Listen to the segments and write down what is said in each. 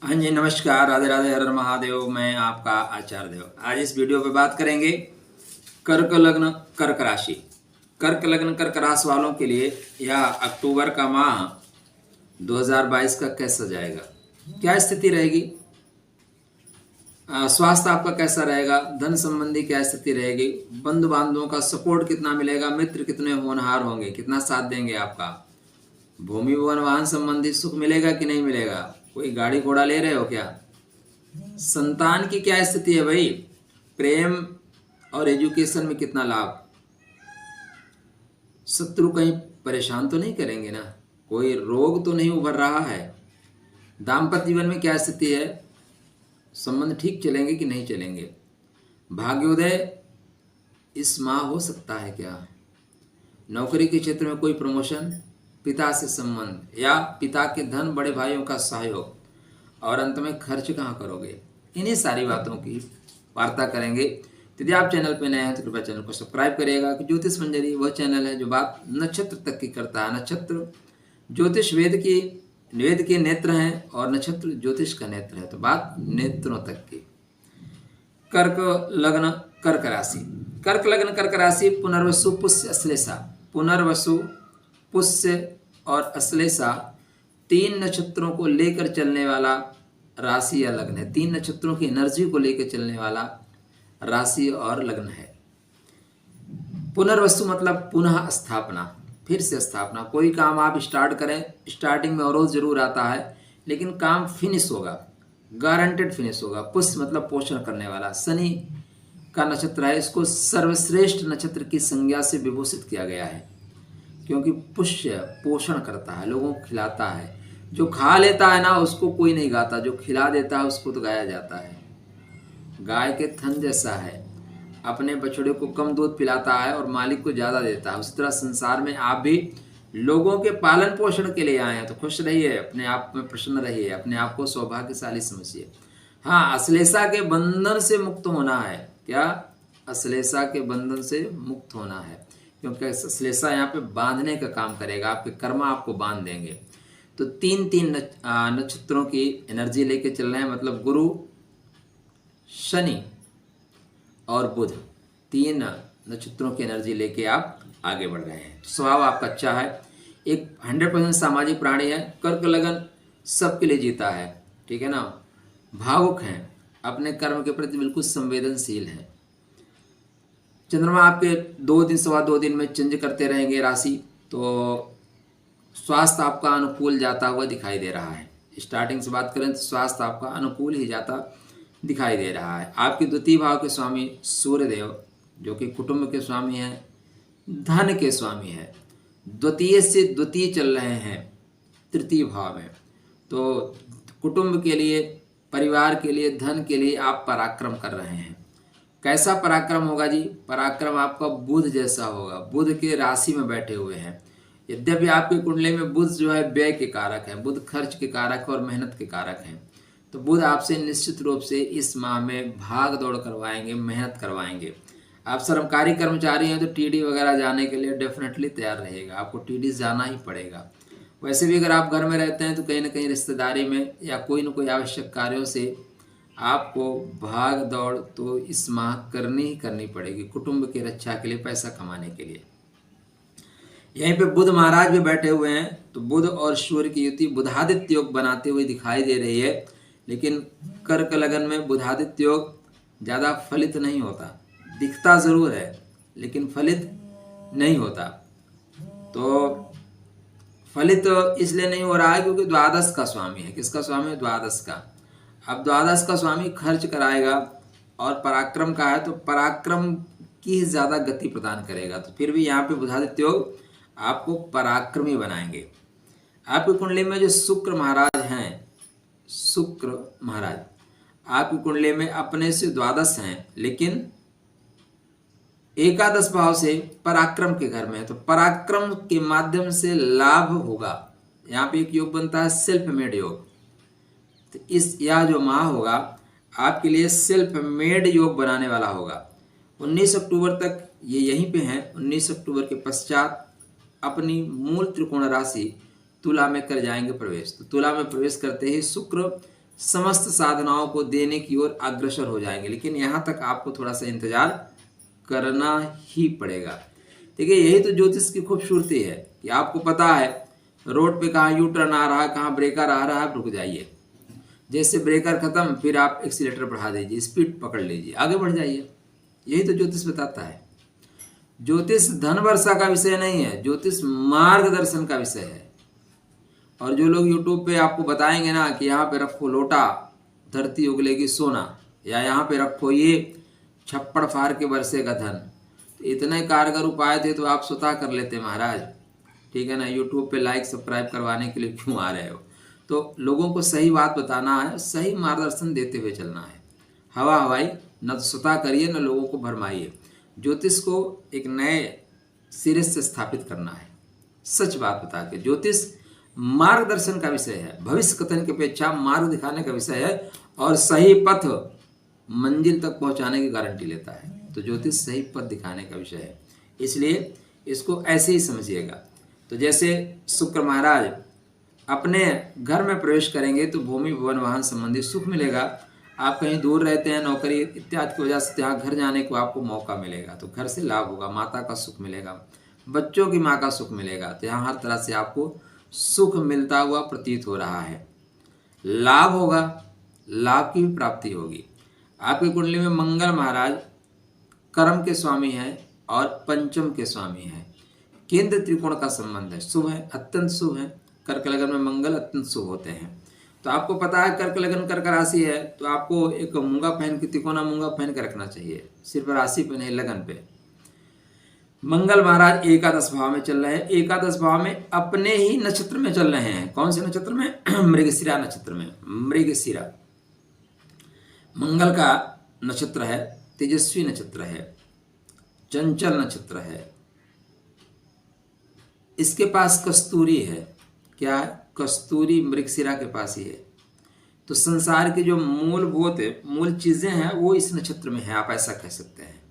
हाँ जी, नमस्कार, राधे राधे, हर हर महादेव। मैं आपका आचार्य देव। आज इस वीडियो पे बात करेंगे कर्क लग्न कर्क राशि। कर्क लग्न कर्क राशि वालों के लिए यह अक्टूबर का माह 2022 का कैसा जाएगा, क्या स्थिति रहेगी, स्वास्थ्य आपका कैसा रहेगा, धन संबंधी क्या स्थिति रहेगी, बंधु बांधवों का सपोर्ट कितना मिलेगा, मित्र कितने होनहार होंगे, कितना साथ देंगे आपका, भूमि भवन वाहन संबंधी सुख मिलेगा कि नहीं मिलेगा, कोई गाड़ी घोड़ा ले रहे हो क्या, संतान की क्या स्थिति है भाई, प्रेम और एजुकेशन में कितना लाभ, शत्रु कहीं परेशान तो नहीं करेंगे ना, कोई रोग तो नहीं उभर रहा है, दाम्पत्य जीवन में क्या स्थिति है, संबंध ठीक चलेंगे कि नहीं चलेंगे, भाग्योदय इस माह हो सकता है क्या, नौकरी के क्षेत्र में कोई प्रमोशन, पिता से संबंध या पिता के धन, बड़े भाइयों का सहयोग, और अंत में खर्च कहाँ करोगे। इन्हीं सारी बातों की वार्ता करेंगे। यदि आप चैनल पर नए हैं तो कृपया चैनल को सब्सक्राइब करिएगा कि ज्योतिष मंजरी वह चैनल है जो बात नक्षत्र तक की करता है। नक्षत्र ज्योतिष वेद के नेत्र हैं और नक्षत्र ज्योतिष का नेत्र है, तो बात नेत्रों तक की। कर्क लग्न कर्क राशि। कर्क लग्न कर्क राशि पुनर्वसु पुष्य अश्लेषा। पुनर्वसु पुष्य और अश्लेषा 3 नक्षत्रों को लेकर चलने वाला राशि या लग्न है। 3 नक्षत्रों की एनर्जी को लेकर चलने वाला राशि और लग्न है। पुनर्वसु मतलब पुनः स्थापना, फिर से स्थापना। कोई काम आप स्टार्ट करें, स्टार्टिंग में अवरोध जरूर आता है लेकिन काम फिनिश होगा, गारंटेड फिनिश होगा। पुष्य मतलब पोषण करने वाला, शनि का नक्षत्र है, इसको सर्वश्रेष्ठ नक्षत्र की संज्ञा से विभूषित किया गया है क्योंकि पुष्य पोषण करता है, लोगों को खिलाता है। जो खा लेता है ना उसको कोई नहीं गाता, जो खिला देता है उसको तो गाया जाता है। गाय के थन जैसा है, अपने बछड़े को कम दूध पिलाता है और मालिक को ज़्यादा देता है। उसी तरह संसार में आप भी लोगों के पालन पोषण के लिए आए हैं, तो खुश रहिए, अपने आप में प्रसन्न रहिए, अपने आप को सौभाग्यशाली समझिए। हाँ, अश्लेषा के बंधन से मुक्त होना है। क्या? अश्लेषा के बंधन से मुक्त होना है क्योंकि अश्लेषा यहाँ पे बांधने का काम करेगा, आपके कर्म आपको बांध देंगे। तो 3 नक्षत्रों की एनर्जी लेके चल रहे हैं, मतलब गुरु, शनि और बुध, 3 नक्षत्रों की एनर्जी लेके आप आगे बढ़ रहे हैं। स्वभाव आपका अच्छा है, एक 100% सामाजिक प्राणी है। कर्क लगन सबके लिए जीता है, ठीक है ना। भावुक हैं, अपने कर्म के प्रति बिल्कुल संवेदनशील हैं। चंद्रमा आपके 2 दिन सवा 2 दिन में चेंज करते रहेंगे राशि, तो स्वास्थ्य आपका अनुकूल जाता हुआ दिखाई दे रहा है। स्टार्टिंग से बात करें तो स्वास्थ्य आपका अनुकूल ही जाता दिखाई दे रहा है। आपके द्वितीय भाव के स्वामी सूर्यदेव जो कि कुटुंब के स्वामी हैं, धन के स्वामी हैं, द्वितीय से द्वितीय चल रहे हैं तृतीय भाव में, तो कुटुंब के लिए, परिवार के लिए, धन के लिए आप पराक्रम कर रहे हैं। कैसा पराक्रम होगा जी? पराक्रम आपका बुध जैसा होगा। बुध के राशि में बैठे हुए हैं। यद्यपि आपकी कुंडली में बुध जो है व्यय के कारक है, बुध खर्च के कारक और मेहनत के कारक हैं, तो बुध आपसे निश्चित रूप से इस माह में भाग दौड़ करवाएंगे, मेहनत करवाएंगे। आप सरकारी कर्मचारी हैं तो टीडी वगैरह जाने के लिए डेफिनेटली तैयार रहिएगा, आपको टीडी जाना ही पड़ेगा। वैसे भी अगर आप घर में रहते हैं तो कहीं ना कहीं रिश्तेदारी में या कोई न कोई आवश्यक कार्यों से आपको भाग दौड़ तो इस माह करनी ही करनी पड़ेगी, कुटुंब की रक्षा के लिए, पैसा कमाने के लिए। यहीं पे बुध महाराज भी बैठे हुए हैं, तो बुध और सूर्य की युति बुधादित्य योग बनाते हुए दिखाई दे रही है, लेकिन कर्क लगन में बुधादित्य योग ज़्यादा फलित नहीं होता, दिखता ज़रूर है लेकिन फलित नहीं होता। तो फलित इसलिए नहीं हो रहा है क्योंकि द्वादश का स्वामी है। किसका स्वामी है? द्वादश का। अब द्वादश का स्वामी खर्च कराएगा और पराक्रम का है तो पराक्रम की ज़्यादा गति प्रदान करेगा, तो फिर भी यहाँ पे बुधादित्य योग आपको पराक्रमी बनाएंगे। आपकी कुंडली में जो शुक्र महाराज हैं, शुक्र महाराज आपकी कुंडली में अपने से द्वादश हैं लेकिन एकादश भाव से पराक्रम के घर में है, तो पराक्रम के माध्यम से लाभ होगा। यहाँ पे एक योग बनता है सेल्फ मेड योग, तो इस यह जो माह होगा आपके लिए सेल्फ मेड योग बनाने वाला होगा। 19 अक्टूबर तक ये यहीं पे हैं। 19 अक्टूबर के पश्चात अपनी मूल त्रिकोण राशि तुला में कर जाएंगे प्रवेश। तो तुला में प्रवेश करते ही शुक्र समस्त साधनाओं को देने की ओर अग्रसर हो जाएंगे, लेकिन यहाँ तक आपको थोड़ा सा इंतजार करना ही पड़ेगा। देखिए यही तो ज्योतिष की खूबसूरती है कि आपको पता है रोड पे कहाँ यू टर्न आ रहा है, कहाँ ब्रेकर आ रहा है, आप रुक जाइए। जैसे ब्रेकर खत्म फिर आप एक्सीलेटर बढ़ा दीजिए, स्पीड पकड़ लीजिए, आगे बढ़ जाइए। यही तो ज्योतिष बताता है। ज्योतिष धन वर्षा का विषय नहीं है, ज्योतिष मार्गदर्शन का विषय है। और जो लोग यूट्यूब पे आपको बताएंगे ना कि यहाँ पे रखो लोटा धरती उगलेगी सोना, या यहाँ पे रखो ये छप्पड़ फाड़ के बरसेगा धन, तो इतने कारगर उपाय थे तो आप स्वतः कर लेते महाराज, ठीक है ना। यूट्यूब पे लाइक सब्सक्राइब करवाने के लिए क्यों आ रहे हो? तो लोगों को सही बात बताना है, सही मार्गदर्शन देते हुए चलना है। हवा हवाई न तो स्वतः करिए न लोगों को भरमाइए। ज्योतिष को एक नए सिरे से स्थापित करना है, सच बात बता के। ज्योतिष मार्गदर्शन का विषय है, भविष्य कथन की अपेक्षा मार्ग दिखाने का विषय है, और सही पथ मंजिल तक पहुंचाने की गारंटी लेता है। तो ज्योतिष सही पथ दिखाने का विषय है, इसलिए इसको ऐसे ही समझिएगा। तो जैसे शुक्र महाराज अपने घर में प्रवेश करेंगे तो भूमि भवन वाहन संबंधी सुख मिलेगा। आप कहीं दूर रहते हैं नौकरी इत्यादि की वजह से, यहाँ घर जाने को आपको मौका मिलेगा, तो घर से लाभ होगा, माता का सुख मिलेगा, बच्चों की माँ का सुख मिलेगा। तो यहाँ हर तरह से आपको सुख मिलता हुआ प्रतीत हो रहा है। लाभ होगा, लाभ की भी प्राप्ति होगी। आपकी कुंडली में मंगल महाराज कर्म के स्वामी हैं और पंचम के स्वामी हैं। केंद्र त्रिकोण का संबंध है, शुभ है, अत्यंत शुभ है। कर्क लगन में मंगल अत्यंत शुभ होते हैं। तो आपको पता है कर्क लगन कर्क राशि है, तो आपको एक मूंगा पहन के, तिकोना मूंगा पहन के रखना चाहिए, सिर्फ राशि पे नहीं लगन पे। मंगल महाराज एकादश भाव में चल रहे हैं, एकादश भाव में अपने ही नक्षत्र में चल रहे हैं। कौन से नक्षत्र में? मृगशिरा नक्षत्र में। मृगशिरा मंगल का नक्षत्र है, तेजस्वी नक्षत्र है, चंचल नक्षत्र है। इसके पास कस्तूरी है। क्या है? कस्तूरी मृगशिरा के पास ही है। तो संसार की जो मूल चीजें हैं वो इस नक्षत्र में है, आप ऐसा कह सकते हैं।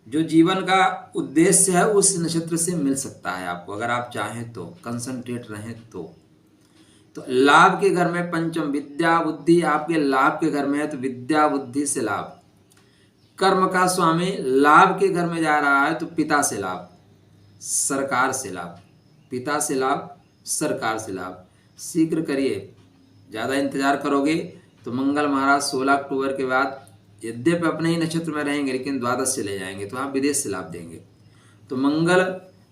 जो जीवन का उद्देश्य है उस नक्षत्र से मिल सकता है आपको, अगर आप चाहें तो, कंसंट्रेट रहें तो लाभ के घर में पंचम विद्या बुद्धि आपके लाभ के घर में है, तो विद्या बुद्धि से लाभ। कर्म का स्वामी लाभ के घर में जा रहा है, तो पिता से लाभ, सरकार से लाभ, पिता से लाभ, सरकार से लाभ। शीघ्र करिए, ज़्यादा इंतजार करोगे तो मंगल महाराज 16 अक्टूबर के बाद यद्यपि अपने ही नक्षत्र में रहेंगे लेकिन द्वादश से ले जाएंगे, तो आप विदेश से लाभ देंगे। तो मंगल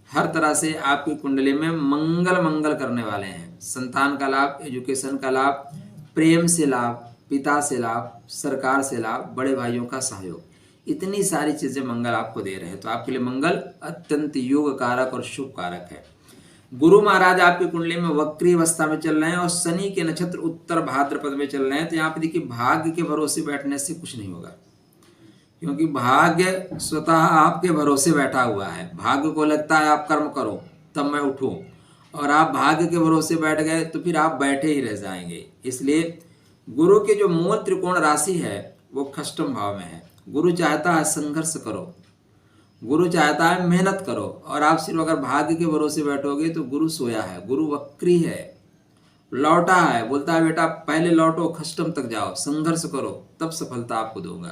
हर तरह से आपकी कुंडली में मंगल करने वाले हैं। संतान का लाभ, एजुकेशन का लाभ, प्रेम से लाभ, पिता से लाभ, सरकार से लाभ, बड़े भाइयों का सहयोग, इतनी सारी चीज़ें मंगल आपको दे रहे हैं। तो आपके लिए मंगल अत्यंत योग कारक और शुभ कारक है। गुरु महाराज आपकी कुंडली में वक्री अवस्था में चल रहे हैं और शनि के नक्षत्र उत्तर भाद्रपद में चल रहे हैं। तो यहाँ पे देखिए भाग्य के भरोसे बैठने से कुछ नहीं होगा, क्योंकि भाग्य स्वतः आपके भरोसे बैठा हुआ है। भाग्य को लगता है आप कर्म करो तब मैं उठूं, और आप भाग्य के भरोसे बैठ गए तो फिर आप बैठे ही रह जाएंगे। इसलिए गुरु के जो मूल त्रिकोण राशि है वो खष्टम भाव में है। गुरु चाहता है संघर्ष करो, गुरु चाहता है मेहनत करो, और आप सिर्फ अगर भाग्य के भरोसे बैठोगे तो गुरु सोया है, गुरु वक्री है, लौटा है, बोलता है बेटा पहले लौटो, खष्टम तक जाओ, संघर्ष करो तब सफलता आपको दूंगा।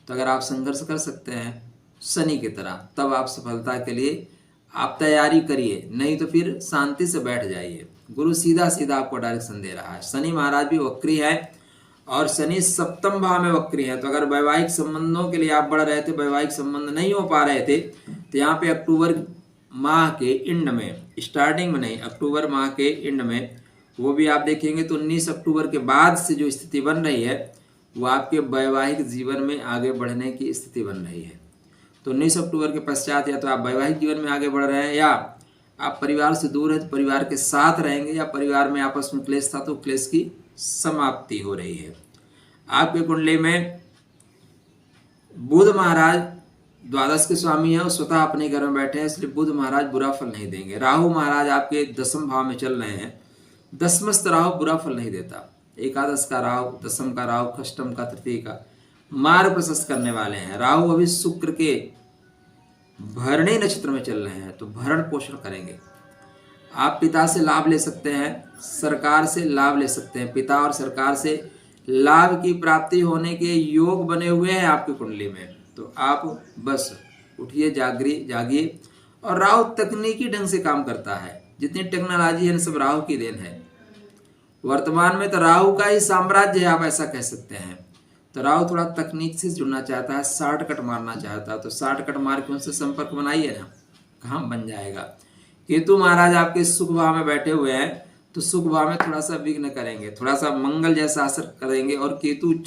तो अगर आप संघर्ष कर सकते हैं शनि की तरह, तब आप सफलता के लिए आप तैयारी करिए, नहीं तो फिर शांति से बैठ जाइए। गुरु सीधा सीधा आपको डायरेक्शन दे रहा है। शनि महाराज भी वक्री है और शनि सप्तम भाव में वक्री है। तो अगर वैवाहिक संबंधों के लिए आप बढ़ रहे थे, वैवाहिक संबंध नहीं हो पा रहे थे, तो यहाँ पे अक्टूबर माह के एंड में, स्टार्टिंग में नहीं, अक्टूबर माह के एंड में, वो भी आप देखेंगे तो 19 अक्टूबर के बाद से जो स्थिति बन रही है वो आपके वैवाहिक जीवन में आगे बढ़ने की स्थिति बन रही है। तो 19 अक्टूबर के पश्चात या तो आप वैवाहिक जीवन में आगे बढ़ रहे हैं, या आप परिवार से दूर है तो परिवार के साथ रहेंगे, या परिवार में आपस में क्लेश था तो क्लेश की समाप्ति हो रही है। आपके कुंडली में बुध महाराज द्वादश के स्वामी है और स्वतः अपने घर में बैठे हैं, इसलिए बुध महाराज बुरा फल नहीं देंगे। राहु महाराज आपके दसम भाव में चल रहे हैं। दसमस्त राहु बुरा फल नहीं देता। एकादश का राहु, दसम का राहु, खष्टम का, तृतीय का मार्ग प्रशस्त करने वाले हैं। राहु अभी शुक्र के भरणी नक्षत्र में चल रहे हैं, तो भरण पोषण करेंगे। आप पिता से लाभ ले सकते हैं, सरकार से लाभ ले सकते हैं। पिता और सरकार से लाभ की प्राप्ति होने के योग बने हुए हैं आपकी कुंडली में। तो आप बस उठिए, जागिए। और राहु तकनीकी ढंग से काम करता है, जितनी टेक्नोलॉजी है सब राहु की देन है। वर्तमान में तो राहु का ही साम्राज्य है, आप ऐसा कह सकते हैं। तो राहु थोड़ा तकनीक से जुड़ना चाहता है, शॉर्टकट मारना चाहता है, तो शॉर्टकट मार के उनसे संपर्क बनाइए ना, काम बन जाएगा। केतु महाराज आपके सुख भाव में बैठे हुए हैं, तो सुख भाव में थोड़ा सा विघ्न करेंगे, थोड़ा सा मंगल जैसा असर करेंगे। और केतु